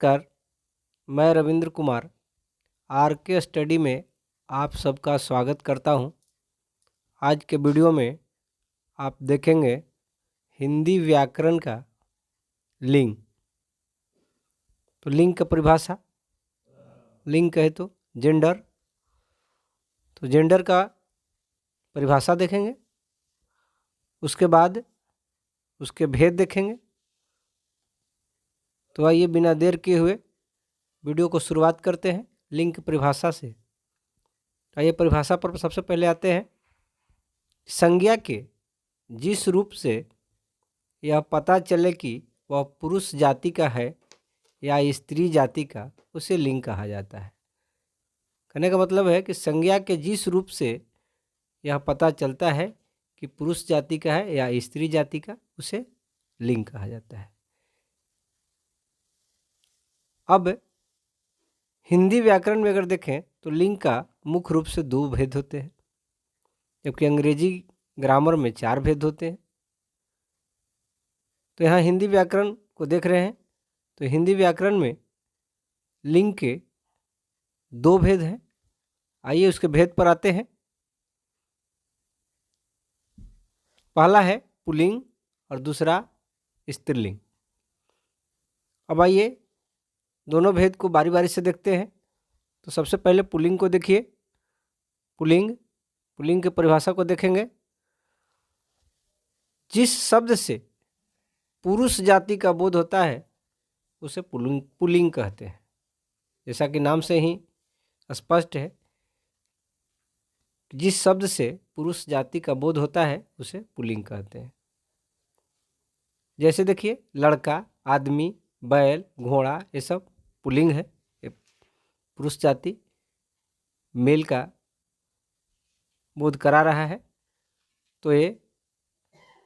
नमस्कार, मैं रविंद्र कुमार आर के स्टडी में आप सबका स्वागत करता हूं। आज के वीडियो में आप देखेंगे हिंदी व्याकरण का लिंग। तो लिंग का परिभाषा, लिंग कहे तो जेंडर, तो जेंडर का परिभाषा देखेंगे, उसके बाद उसके भेद देखेंगे। तो आइए बिना देर किए हुए वीडियो को शुरुआत करते हैं लिंग की परिभाषा से। आइए परिभाषा पर सबसे पहले आते हैं। संज्ञा के जिस रूप से यह पता चले कि वह पुरुष जाति का है या स्त्री जाति का, उसे लिंग कहा जाता है। कहने का मतलब है कि संज्ञा के जिस रूप से यह पता चलता है कि पुरुष जाति का है या स्त्री जाति का, उसे लिंग कहा जाता है। अब हिंदी व्याकरण में अगर देखें तो लिंग का मुख्य रूप से 2 भेद होते हैं, जबकि अंग्रेजी ग्रामर में 4 भेद होते हैं। तो यहाँ हिंदी व्याकरण को देख रहे हैं तो हिंदी व्याकरण में लिंग के 2 भेद हैं। आइए उसके भेद पर आते हैं। पहला है पुल्लिंग और दूसरा स्त्रीलिंग। अब आइए दोनों भेद को बारी बारी से देखते हैं। तो सबसे पहले पुल्लिंग को देखिए। पुल्लिंग की परिभाषा को देखेंगे। जिस शब्द से पुरुष जाति का बोध होता है उसे पुल्लिंग कहते हैं। जैसा कि नाम से ही स्पष्ट है, जिस शब्द से पुरुष जाति का बोध होता है उसे पुल्लिंग कहते हैं। जैसे देखिए, लड़का, आदमी, बैल, घोड़ा, ये सब पुल्लिंग है। ये पुरुष जाति मेल का बोध करा रहा है, तो ये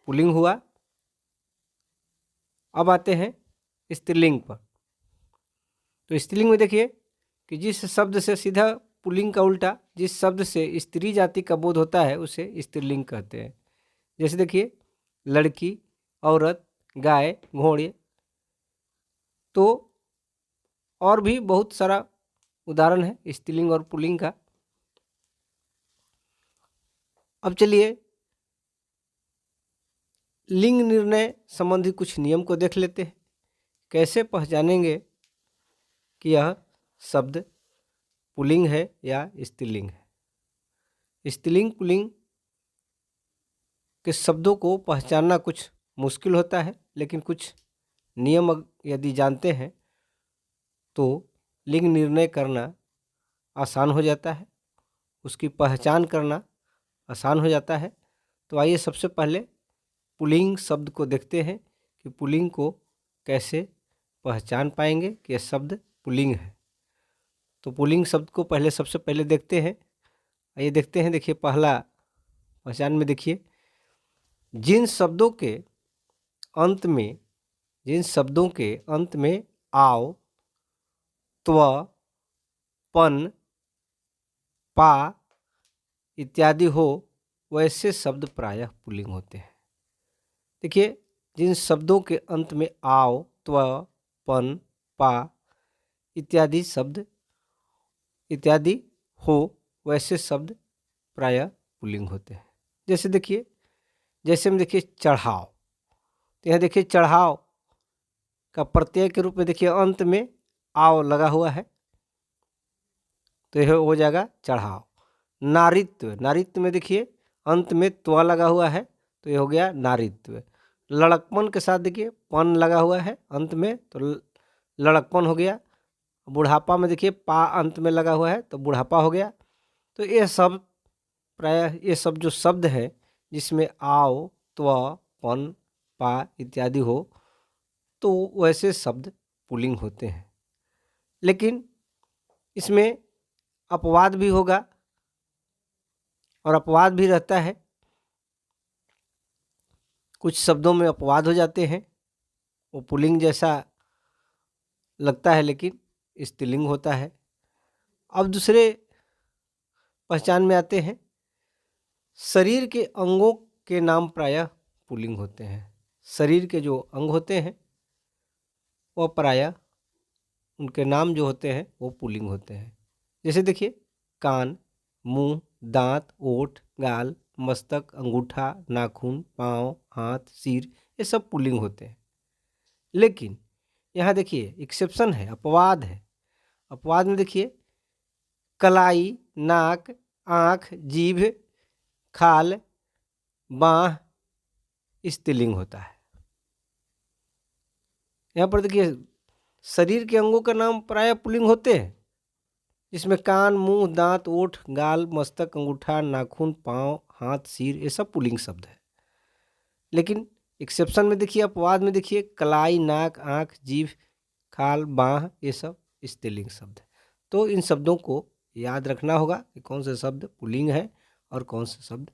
पुल्लिंग हुआ। अब आते हैं स्त्रीलिंग पर। तो स्त्रीलिंग में देखिए कि जिस शब्द से सीधा पुल्लिंग का उल्टा, जिस शब्द से स्त्री जाति का बोध होता है उसे स्त्रीलिंग कहते हैं। जैसे देखिए, लड़की, औरत, गाय, घोड़े। तो और भी बहुत सारा उदाहरण है स्त्रीलिंग और पुल्लिंग का। अब चलिए लिंग निर्णय संबंधी कुछ नियम को देख लेते हैं। कैसे पहचानेंगे कि यह शब्द पुल्लिंग है या स्त्रीलिंग है। स्त्रीलिंग पुल्लिंग के शब्दों को पहचानना कुछ मुश्किल होता है, लेकिन कुछ नियम यदि जानते हैं तो लिंग निर्णय करना आसान हो जाता है, उसकी पहचान करना आसान हो जाता है। तो आइए सबसे पहले पुल्लिंग शब्द को देखते हैं कि पुल्लिंग को कैसे पहचान पाएंगे कि यह शब्द पुल्लिंग है। तो पुल्लिंग शब्द को पहले सबसे पहले देखते हैं। आइए देखते हैं। देखिए, पहला पहचान में देखिए, जिन शब्दों के अंत में आव, त्व, पन, पा इत्यादि हो, वैसे शब्द प्रायः पुल्लिंग होते हैं। देखिए, जिन शब्दों के अंत में आव, त्व, पन, पा इत्यादि शब्द इत्यादि हो, वैसे शब्द प्रायः पुल्लिंग होते हैं। जैसे देखिए, जैसे में देखिए चढ़ाव। तो यहाँ देखिए चढ़ाव का प्रत्यय के रूप में देखिए अंत में आव लगा हुआ है, तो यह हो जाएगा चढ़ाव। नारित्व में देखिए अंत में त्व लगा हुआ है, तो यह हो गया नारित्व। लड़कपन के साथ देखिए पन लगा हुआ है अंत में, तो लड़कपन हो गया। बुढ़ापा में देखिए पा अंत में लगा हुआ है, तो बुढ़ापा हो गया। तो ये सब प्रायः ये सब जो शब्द हैं जिसमें आव, त्व, पन, पा इत्यादि हो, तो वैसे शब्द पुल्लिंग होते हैं। लेकिन इसमें अपवाद भी होगा और अपवाद भी रहता है। कुछ शब्दों में अपवाद हो जाते हैं, वो पुल्लिंग जैसा लगता है लेकिन स्त्रीलिंग होता है। अब दूसरे पहचान में आते हैं। शरीर के अंगों के नाम प्रायः पुल्लिंग होते हैं। शरीर के जो अंग होते हैं वह प्रायः उनके नाम जो होते हैं वो पुल्लिंग होते हैं। जैसे देखिए, कान, मुंह, दांत, ओठ, गाल, मस्तक, अंगूठा, नाखून, पाँव, हाथ, सिर, ये सब पुल्लिंग होते हैं। लेकिन यहाँ देखिए एक्सेप्शन है, अपवाद है। अपवाद में देखिए, कलाई, नाक, आँख, जीभ, खाल, बाँह स्त्रीलिंग होता है। यहाँ पर देखिए शरीर के अंगों का नाम प्रायः पुल्लिंग होते हैं, जिसमें कान, मुंह, दांत, ओठ, गाल, मस्तक, अंगूठा, नाखून, पाँव, हाथ, सिर, ये सब पुल्लिंग शब्द है। लेकिन एक्सेप्शन में देखिए, अपवाद में देखिए, कलाई, नाक, आँख, जीभ, खाल, बाँह, ये सब स्त्रीलिंग शब्द है। तो इन शब्दों को याद रखना होगा कि कौन से शब्द पुल्लिंग है और कौन से शब्द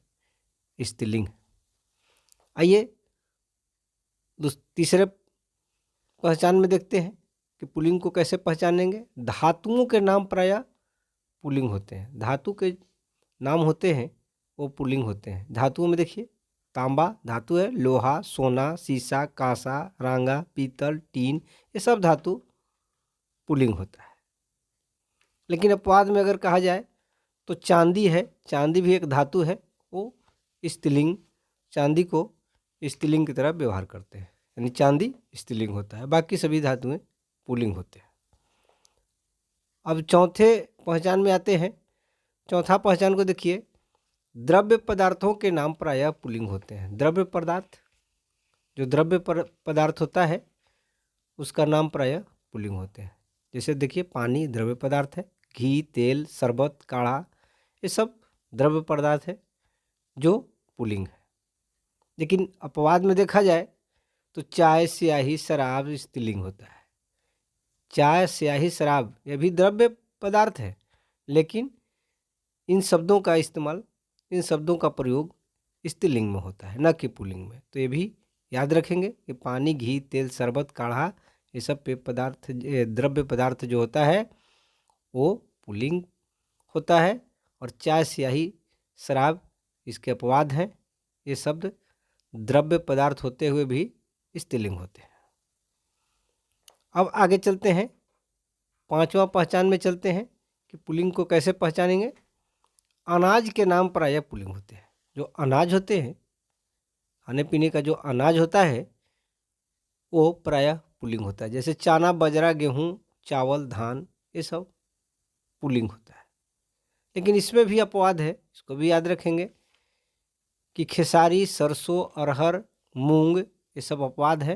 स्त्रीलिंग है। आइए तीसरे पहचान में देखते हैं कि पुल्लिंग को कैसे पहचानेंगे। धातुओं के नाम प्रायः पुल्लिंग होते हैं। धातु के नाम होते हैं वो पुल्लिंग होते हैं। धातुओं में देखिए, तांबा धातु है, लोहा, सोना, सीसा, कांसा, रांगा, पीतल, टीन, ये सब धातु पुल्लिंग होता है। लेकिन अपवाद में अगर कहा जाए तो चांदी है, चांदी भी एक धातु है, वो स्त्रीलिंग, चांदी को स्त्रीलिंग की तरह व्यवहार करते हैं, यानी चांदी स्त्रीलिंग होता है। बाकी सभी धातुएं पुल्लिंग होते हैं। अब चौथे पहचान में आते हैं। चौथा पहचान को देखिए, द्रव्य पदार्थों के नाम प्रायः पुल्लिंग होते हैं। द्रव्य पदार्थ, जो द्रव्य पदार्थ होता है उसका नाम प्रायः पुल्लिंग होते हैं। जैसे देखिए, पानी द्रव्य पदार्थ है, घी, तेल, शरबत, काढ़ा, ये सब द्रव्य पदार्थ है जो पुल्लिंग है। लेकिन अपवाद में देखा जाए तो चाय, स्याही, शराब स्त्रीलिंग होता है। चाय, स्याही, शराब ये भी द्रव्य पदार्थ है, लेकिन इन शब्दों का इस्तेमाल, इन शब्दों का प्रयोग स्त्रीलिंग में होता है, न कि पुल्लिंग में। तो ये भी याद रखेंगे कि पानी, घी, तेल, शरबत, काढ़ा, ये सब पेय पदार्थ, द्रव्य पदार्थ जो होता है वो पुल्लिंग होता है, और चाय, स्याही, शराब इसके अपवाद हैं। ये शब्द द्रव्य पदार्थ होते हुए भी स्त्रीलिंग होते हैं। अब आगे चलते हैं, पांचवा पहचान में चलते हैं कि पुल्लिंग को कैसे पहचानेंगे। अनाज के नाम प्रायः पुल्लिंग होते हैं। जो अनाज होते हैं, खाने पीने का जो अनाज होता है वो प्रायः पुल्लिंग होता है। जैसे चना, बाजरा, गेहूँ, चावल, धान, ये सब पुल्लिंग होता है। लेकिन इसमें भी अपवाद है, इसको भी याद रखेंगे कि खेसारी, सरसों, अरहर, मूंग, ये सब अपवाद है,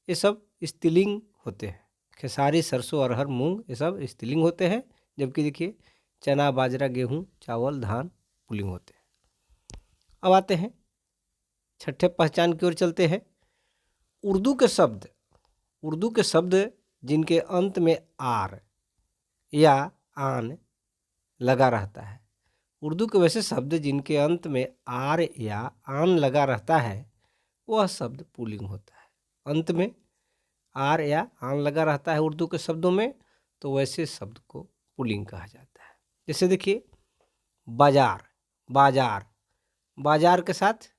ये सब स्त्रीलिंग होते हैं। खेसारी, सरसों, अरहर, मूंग ये सब स्त्रीलिंग होते हैं, जबकि देखिए चना, बाजरा, गेहूँ, चावल, धान पुल्लिंग होते हैं। अब आते हैं छठे पहचान की ओर चलते हैं। उर्दू के शब्द जिनके अंत में आर या आन लगा रहता है। उर्दू के वैसे शब्द जिनके अंत में आर या आन लगा रहता है वह शब्द पुल्लिंग होता है। अंत में आर या आन लगा रहता है उर्दू के शब्दों में, तो वैसे शब्द को पुल्लिंग कहा जाता है। जैसे देखिए, बाजार, बाजार, बाजार के साथ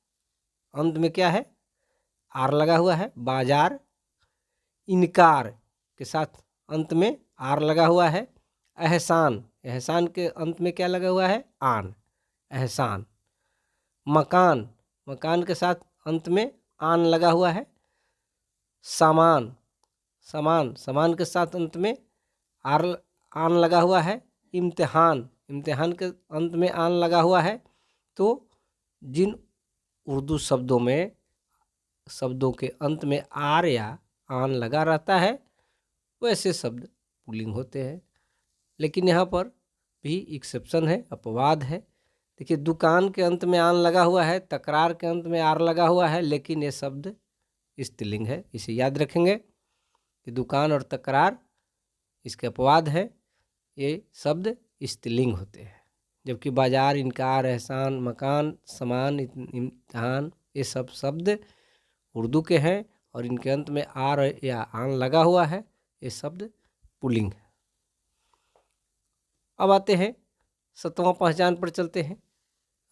अंत में क्या है, आर लगा हुआ है, बाजार। इनकार के साथ अंत में आर लगा हुआ है। एहसान, एहसान के अंत में क्या लगा हुआ है, आन, एहसान। मकान, मकान के साथ अंत में आन लगा हुआ है। सामान, सामान, सामान के साथ अंत में आन लगा हुआ है। इम्तिहान, इम्तिहान के अंत में आन लगा हुआ है। तो जिन उर्दू शब्दों में शब्दों के अंत में आर या आन लगा रहता है वैसे शब्द पुल्लिंग होते हैं। लेकिन यहाँ पर भी एक्सेप्शन है, अपवाद है। देखिए, दुकान के अंत में आन लगा हुआ है, तकरार के अंत में आर लगा हुआ है, लेकिन ये शब्द स्त्रीलिंग है। इसे याद रखेंगे कि दुकान और तकरार इसके अपवाद है, ये शब्द स्त्रीलिंग होते हैं। जबकि बाजार, इनकार, एहसान, मकान, समान, इम्तिहान, ये सब शब्द उर्दू के हैं और इनके अंत में आर या आन लगा हुआ है, ये शब्द पुल्लिंग है। अब आते हैं सातवां पहचान पर चलते हैं।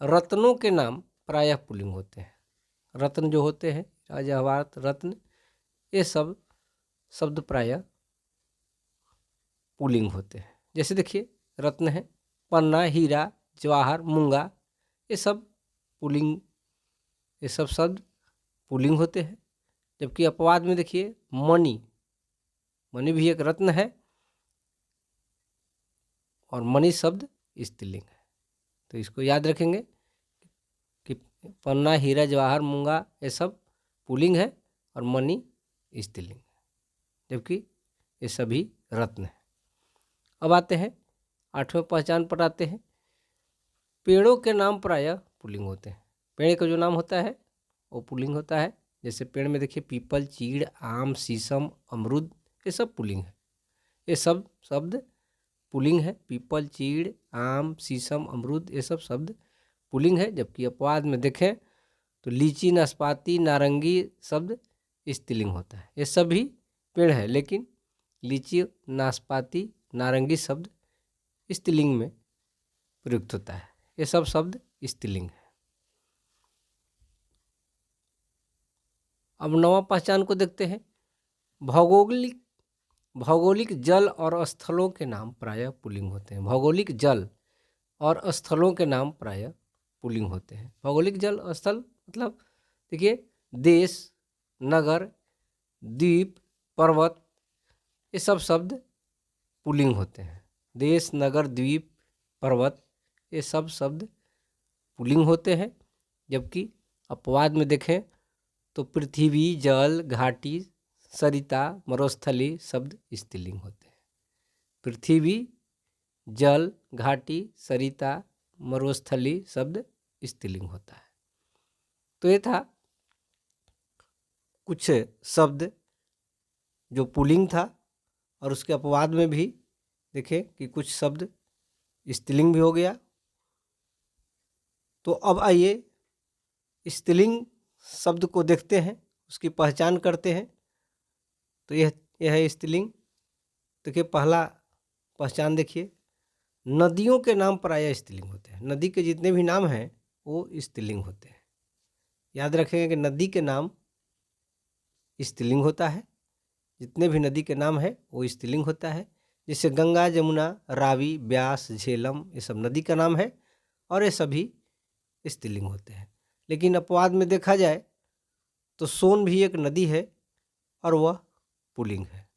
रत्नों के नाम प्रायः पुल्लिंग होते हैं। रत्न जो होते हैं, राजा, रत्न, ये सब शब्द प्रायः पुल्लिंग होते हैं। जैसे देखिए रत्न है, पन्ना, हीरा, जवाहर, मूंगा, ये सब पुल्लिंग, ये सब शब्द पुल्लिंग होते हैं। जबकि अपवाद में देखिए मणि, मणि भी एक रत्न है और मणि शब्द स्त्रीलिंग है। तो इसको याद रखेंगे कि पन्ना, हीरा, जवाहर, मूंगा ये सब पुल्लिंग है और मणि स्त्रीलिंग है, जबकि ये सभी रत्न है। अब आते हैं 8वें पहचान पर आते हैं। पेड़ों के नाम प्रायः पुल्लिंग होते हैं। पेड़ का जो नाम होता है वो पुल्लिंग होता है। जैसे पेड़ में देखिए पीपल, चीड़, आम, शीशम, अमरूद, ये सब पुल्लिंग है। ये सब शब्द पुल्लिंग है। पीपल, चीड़, आम, शीशम, अमरूद, ये सब शब्द पुल्लिंग है। जबकि अपवाद में देखें तो लीची, नाशपाती, नारंगी शब्द स्त्रीलिंग होता है। ये सभी पेड़ है, लेकिन लीची, नाशपाती, नारंगी शब्द स्त्रीलिंग में प्रयुक्त होता है। ये सब शब्द स्त्रीलिंग है। अब 9वां पहचान को देखते हैं। भौगोलिक जल और स्थलों के नाम प्रायः पुल्लिंग होते हैं। भौगोलिक जल और स्थलों के नाम प्रायः पुल्लिंग होते हैं। भौगोलिक जल और स्थल मतलब देखिए देश, नगर, द्वीप, पर्वत, ये सब शब्द पुल्लिंग होते हैं। देश, नगर, द्वीप, पर्वत, ये सब शब्द पुल्लिंग होते हैं। जबकि अपवाद में देखें तो पृथ्वी, जल, घाटी, सरिता, मरुस्थली शब्द स्त्रीलिंग होते हैं। पृथ्वी, जल, घाटी, सरिता, मरुस्थली शब्द स्त्रीलिंग होता है। तो ये था कुछ शब्द जो पुल्लिंग था, और उसके अपवाद में भी देखें कि कुछ शब्द स्त्रीलिंग भी हो गया। तो अब आइए स्त्रीलिंग शब्द को देखते हैं, उसकी पहचान करते हैं। तो यह है स्त्रीलिंग। देखिए पहला पहचान देखिए, नदियों के नाम प्रायः स्त्रीलिंग होते हैं। नदी के जितने भी नाम हैं वो स्त्रीलिंग होते हैं। याद रखेंगे कि नदी के नाम स्त्रीलिंग होता है। जितने भी नदी के नाम है वो स्त्रीलिंग होता है। जैसे गंगा, जमुना, रावी, ब्यास, झेलम, ये सब नदी का नाम है और ये सभी स्त्रीलिंग होते हैं। लेकिन अपवाद में देखा जाए तो सोन भी एक नदी है और वह पुल्लिंग है।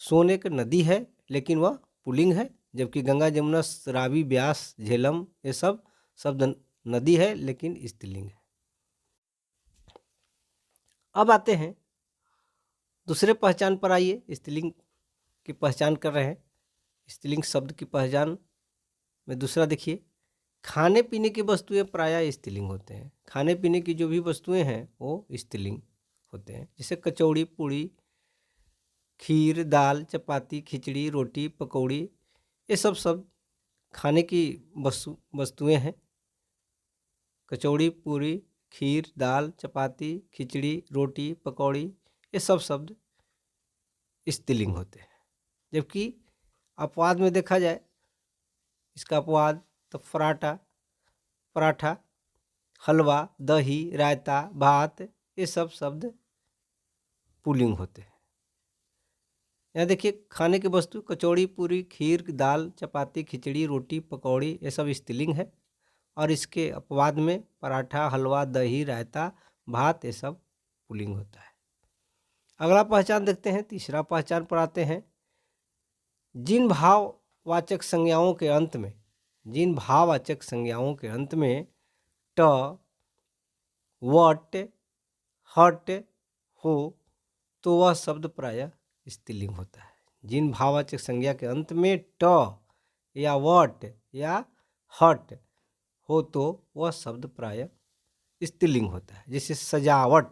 सोन एक नदी है लेकिन वह पुल्लिंग है, जबकि गंगा, जमुना, रावी, ब्यास, झेलम ये सब शब्द नदी है लेकिन स्त्रीलिंग है। अब आते हैं दूसरे पहचान पर। आइए स्त्रीलिंग की पहचान कर रहे हैं। स्त्रीलिंग शब्द की पहचान में दूसरा देखिए, खाने पीने की वस्तुएं प्रायः स्त्रीलिंग होते हैं। खाने पीने की जो भी वस्तुएं हैं वो स्त्रीलिंग होते हैं। जैसे कचौड़ी, पूड़ी, खीर, दाल, चपाती, खिचड़ी, रोटी, पकौड़ी, ये सब शब्द खाने की वस्तुएं हैं। कचौड़ी, पूरी, खीर, दाल, चपाती, खिचड़ी, रोटी, पकौड़ी, ये सब शब्द स्त्रीलिंग होते हैं। जबकि अपवाद में देखा जाए, इसका अपवाद तो पराठा, हलवा, दही, रायता, भात, ये सब शब्द पुल्लिंग होते हैं। यहाँ देखिए खाने की वस्तु कचौड़ी, पूरी, खीर, दाल, चपाती, खिचड़ी, रोटी, पकौड़ी, ये सब स्त्रीलिंग है। और इसके अपवाद में पराठा, हलवा, दही, रायता, भात, ये सब पुल्लिंग होता है। अगला पहचान देखते हैं। तीसरा पहचान पर आते हैं। जिन भाववाचक संज्ञाओं के अंत में ट, वट, हट हो तो वह शब्द प्रायः स्त्रीलिंग होता है। जिन भाववाचक संज्ञा के अंत में ट या वट या हट हो तो वह शब्द प्रायः स्त्रीलिंग होता है। जैसे सजावट,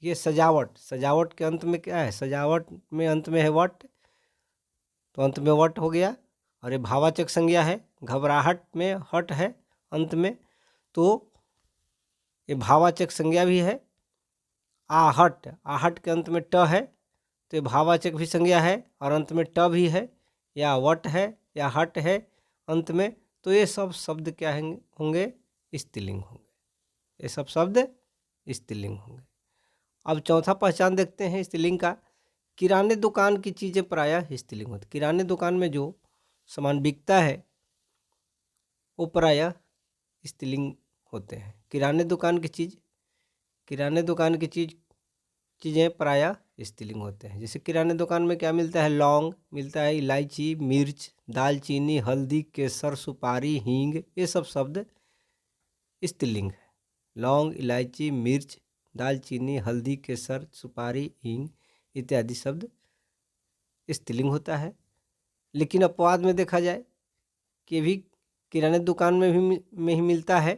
ये सजावट के अंत में क्या है? सजावट में अंत में है वट, तो अंत में वट हो गया। और ये भाववाचक संज्ञा है। घबराहट में हट है अंत में, तो ये भाववाचक संज्ञा भी है। आहट के अंत में ट है, तो ये भाववाचक भी संज्ञा है और अंत में ट भी है। या वट है या हट है अंत में, तो ये सब शब्द क्या होंगे? स्त्रीलिंग होंगे। ये सब शब्द स्त्रीलिंग होंगे। अब चौथा पहचान देखते हैं स्त्रीलिंग का, किराने दुकान की चीज़ें प्रायः स्त्रीलिंग होती। किराने दुकान में जो सामान बिकता है वो प्रायः स्त्रीलिंग होते हैं। किराने दुकान की चीज़ें प्रायः स्त्रीलिंग होते हैं। जैसे किराने दुकान में क्या मिलता है, लौंग मिलता है, इलायची, मिर्च, दालचीनी, हल्दी, केसर, सुपारी, हींग, ये सब शब्द स्त्रीलिंग है। लौंग, इलायची, मिर्च, दालचीनी, हल्दी, केसर, सुपारी, हींग इत्यादि शब्द स्त्रीलिंग होता है। लेकिन अपवाद में देखा जाए कि भी किराने दुकान में ही मिलता है।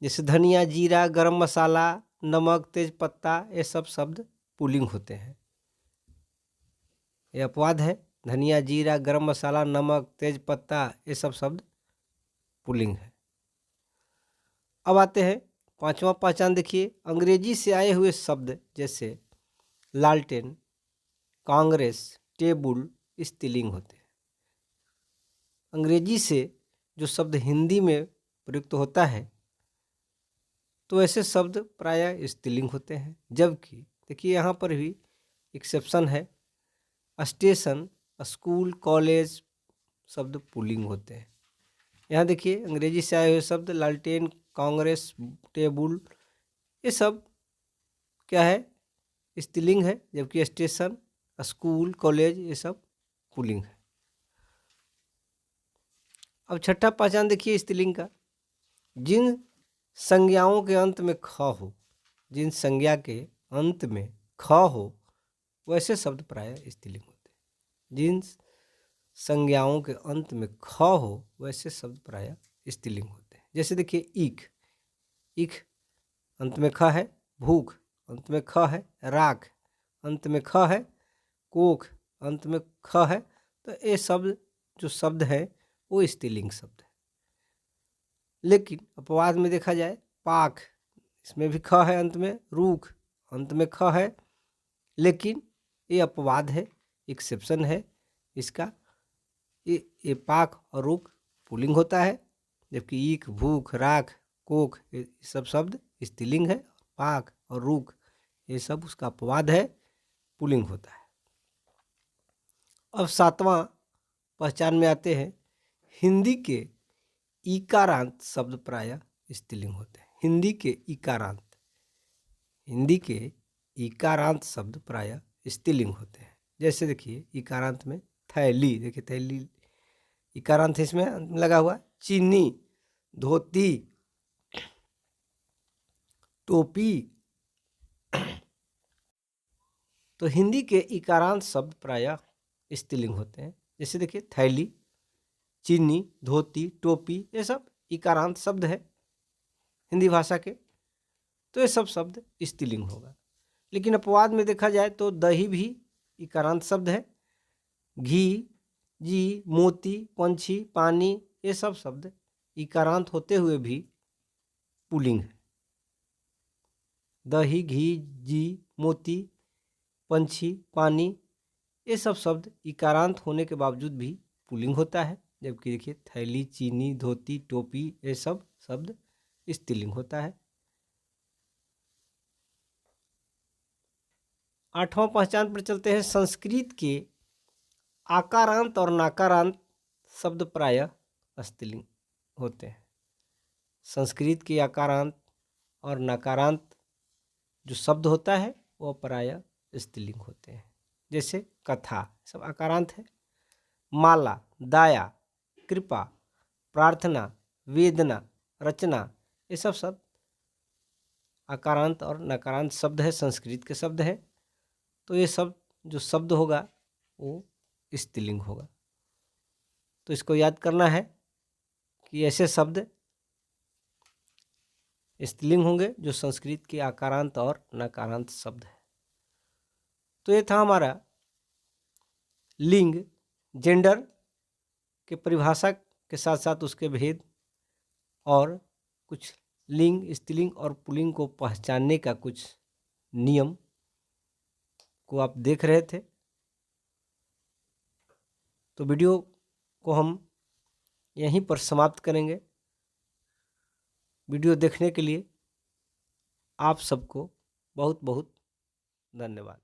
जैसे धनिया, जीरा, गरम मसाला, नमक, तेज पत्ता, ये सब शब्द पुल्लिंग होते हैं। ये अपवाद है। धनिया, जीरा, गरम मसाला, नमक, तेज पत्ता, ये सब शब्द पुल्लिंग है। अब आते हैं पांचवा पहचान। देखिए, अंग्रेजी से आए हुए शब्द जैसे लालटेन, कांग्रेस, टेबुल स्त्रीलिंग होते हैं। अंग्रेजी से जो शब्द हिंदी में प्रयुक्त होता है तो ऐसे शब्द प्रायः स्त्रीलिंग होते हैं। जबकि देखिए यहाँ पर भी एक्सेप्शन है। स्टेशन, स्कूल, कॉलेज शब्द पुल्लिंग होते हैं। यहाँ देखिए अंग्रेजी से आए हुए शब्द लालटेन, कांग्रेस, टेबुल, ये सब क्या है, स्त्रीलिंग है। जबकि स्टेशन, स्कूल, कॉलेज ये सब पुल्लिंग है। अब छठा पहचान देखिए स्त्रीलिंग का। जिन संज्ञाओं के अंत में ख हो, जिन संज्ञा के अंत में ख हो वैसे शब्द प्रायः स्त्रीलिंग होते हैं। जिन संज्ञाओं के अंत में ख हो वैसे शब्द प्रायः स्त्रीलिंग होते हैं। जैसे देखिए ईख, ईख अंत में ख है। भूख अंत में ख है। राख अंत में ख है। कोख अंत में ख है। तो ये शब्द जो शब्द है वो स्त्रीलिंग शब्द है। लेकिन अपवाद में देखा जाए, पाख, इसमें भी ख है अंत में। रूख अंत में ख है। लेकिन ये अपवाद है, एक्सेप्शन है इसका। ये पाख और रूख पुल्लिंग होता है। जबकि ईख, भूख, राख, कोख ये सब शब्द स्त्रीलिंग है। पाख और रूख ये सब उसका अपवाद है, पुल्लिंग होता है। अब सातवां पहचान में आते हैं। हिंदी के इकारांत शब्द प्रायः स्त्रीलिंग होते हैं। हिंदी के इकारांत शब्द प्रायः स्त्रीलिंग होते हैं। जैसे देखिए इकारांत में थैली, देखिए थैली इकारांत इसमें लगा हुआ। चीनी, धोती, टोपी। तो हिंदी के इकारांत शब्द प्रायः स्त्रीलिंग होते हैं। जैसे देखिए थैली, चीनी, धोती, टोपी ये सब इकारांत शब्द है हिंदी भाषा के। तो ये सब शब्द स्त्रीलिंग होगा। लेकिन अपवाद में देखा जाए तो दही भी इकारांत शब्द है। घी, जी, मोती, पंछी, पानी ये सब शब्द इकारांत होते हुए भी पुल्लिंग है। दही, घी, जी, मोती, पंछी, पानी ये सब शब्द इकारांत होने के बावजूद भी पुल्लिंग होता है। जबकि देखिए थैली, चीनी, धोती, टोपी ये सब शब्द स्त्रीलिंग होता है। आठवां पहचान पर चलते हैं। संस्कृत के आकारांत और नकारांत शब्द प्रायः स्त्रीलिंग होते हैं। संस्कृत के आकारांत और नकारांत जो शब्द होता है वो प्रायः स्त्रीलिंग होते हैं। जैसे कथा सब आकारांत है। माला, दाया, कृपा, प्रार्थना, वेदना, रचना ये सब शब्द आकारांत और नकारांत शब्द है, संस्कृत के शब्द है। तो ये सब जो शब्द होगा वो स्त्रीलिंग होगा। तो इसको याद करना है कि ऐसे शब्द स्त्रीलिंग होंगे जो संस्कृत के आकारांत और नकारांत शब्द है। तो ये था हमारा लिंग, जेंडर के परिभाषा के साथ साथ उसके भेद और कुछ लिंग, स्त्रीलिंग और पुल्लिंग को पहचानने का कुछ नियम को आप देख रहे थे। तो वीडियो को हम यहीं पर समाप्त करेंगे। वीडियो देखने के लिए आप सबको बहुत बहुत धन्यवाद।